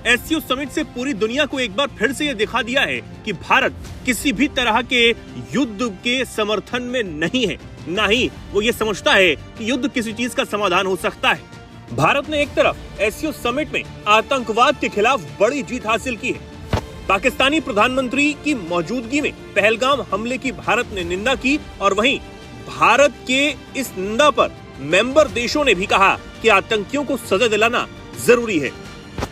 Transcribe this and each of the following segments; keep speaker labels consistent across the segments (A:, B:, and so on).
A: SCO summit से पूरी दुनिया को एक बार फिर से ये दिखा दिया है कि भारत किसी भी तरह के युद्ध के समर्थन में नहीं है, ना ही वो ये समझता है कि युद्ध किसी चीज का समाधान हो सकता है। भारत ने एक तरफ एससीओ समिट में आतंकवाद के खिलाफ बड़ी जीत हासिल की है। पाकिस्तानी प्रधानमंत्री की मौजूदगी में पहलगाम हमले की भारत ने निंदा की और वहीं भारत के इस निंदा पर मेंबर देशों ने भी कहा कि आतंकियों को सजा दिलाना जरूरी है।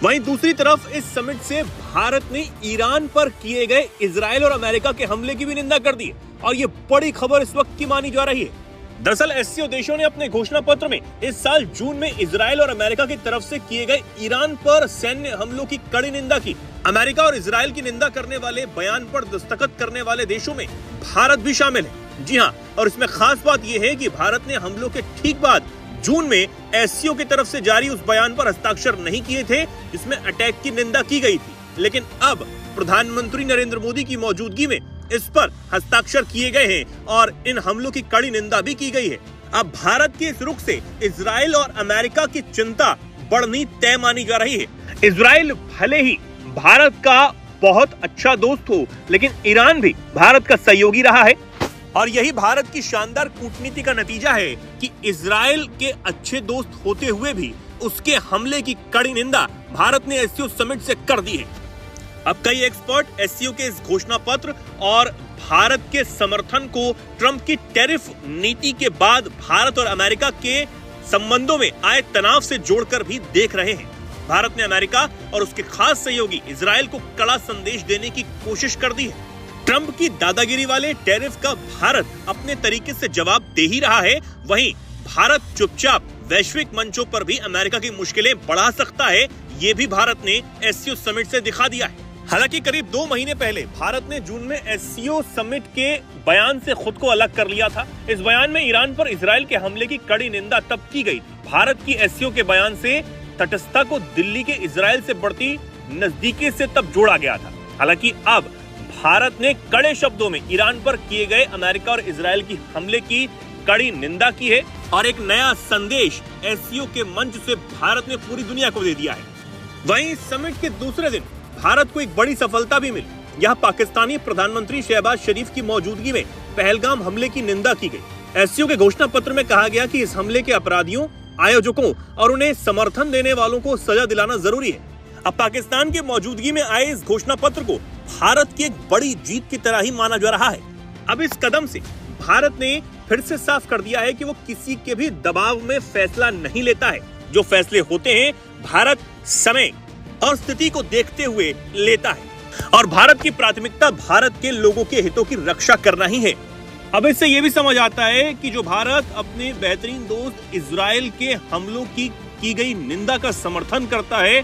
A: वहीं दूसरी तरफ इस समिट से भारत ने ईरान पर किए गए इजराइल और अमेरिका के हमले की भी निंदा कर दी है और ये बड़ी खबर इस वक्त की मानी जा रही है। दरअसल एससीओ देशों ने अपने घोषणा पत्र में इस साल जून में इजराइल और अमेरिका की तरफ से किए गए ईरान पर सैन्य हमलों की कड़ी निंदा की। अमेरिका और इजराइल की निंदा करने वाले बयान पर दस्तखत करने वाले देशों में भारत भी शामिल है। जी हाँ, और इसमें खास बात यह है कि भारत ने हमलों के ठीक बाद जून में एससीओ की तरफ से जारी उस बयान पर हस्ताक्षर नहीं किए थे जिसमें अटैक की निंदा की गई थी, लेकिन अब प्रधानमंत्री नरेंद्र मोदी की मौजूदगी में इस पर हस्ताक्षर किए गए हैं और इन हमलों की कड़ी निंदा भी की गई है। अब भारत के इस रुख से इजराइल और अमेरिका की चिंता बढ़नी तय मानी जा रही है। इजराइल भले ही भारत का बहुत अच्छा दोस्त हो, लेकिन ईरान भी भारत का सहयोगी रहा है और यही भारत की शानदार कूटनीति का नतीजा है कि इजराइल के अच्छे दोस्त होते हुए भी उसके हमले की कड़ी निंदा भारत ने एससीओ समिट से कर दी है। अब कई एक्सपर्ट एससीओ के इस घोषणा पत्र और भारत के समर्थन को ट्रंप की टैरिफ नीति के बाद भारत और अमेरिका के संबंधों में आए तनाव से जोड़कर भी देख रहे हैं। भारत ने अमेरिका और उसके खास सहयोगी इजराइल को कड़ा संदेश देने की कोशिश कर दी है। ट्रंप की दादागिरी वाले टैरिफ का भारत अपने तरीके से जवाब दे ही रहा है, वहीं भारत चुपचाप वैश्विक मंचों पर भी अमेरिका की मुश्किलें बढ़ा सकता है, ये भी भारत ने एससीओ समिट से दिखा दिया है। हालांकि करीब 2 महीने पहले भारत ने जून में एससीओ समिट के बयान से खुद को अलग कर लिया था। इस बयान में ईरान पर इजराइल के हमले की कड़ी निंदा तब की गई थी। भारत की एससीओ के बयान से तटस्थता को दिल्ली के इजराइल से बढ़ती नजदीकी से तब जोड़ा गया था। हालांकि अब भारत ने कड़े शब्दों में ईरान पर किए गए अमेरिका और इजराइल की हमले की कड़ी निंदा की है और एक नया संदेश एससीओ के मंच से भारत ने पूरी दुनिया को दे दिया है। वहीं समिट के दूसरे दिन भारत को एक बड़ी सफलता भी मिली। यहाँ पाकिस्तानी प्रधानमंत्री शहबाज शरीफ की मौजूदगी में पहलगाम हमले की निंदा की गई। एससीओ के घोषणा पत्र में कहा गया कि इस हमले के अपराधियों, आयोजकों और उन्हें समर्थन देने वालों को सजा दिलाना जरूरी है। अब पाकिस्तान की मौजूदगी में आए इस घोषणा पत्र को भारत की एक बड़ी जीत की तरह ही माना जा रहा है। अब इस कदम से भारत ने फिर से साफ कर दिया है कि वो किसी के भी दबाव में फैसला नहीं लेता है। जो फैसले होते हैं भारत समय और स्थिति को देखते हुए लेता है और भारत की प्राथमिकता भारत के लोगों के हितों की रक्षा करना ही है। अब इससे ये भी समझ आता है कि जो भारत अपने बेहतरीन दोस्त इजराइल के हमलों की गई निंदा का समर्थन करता है,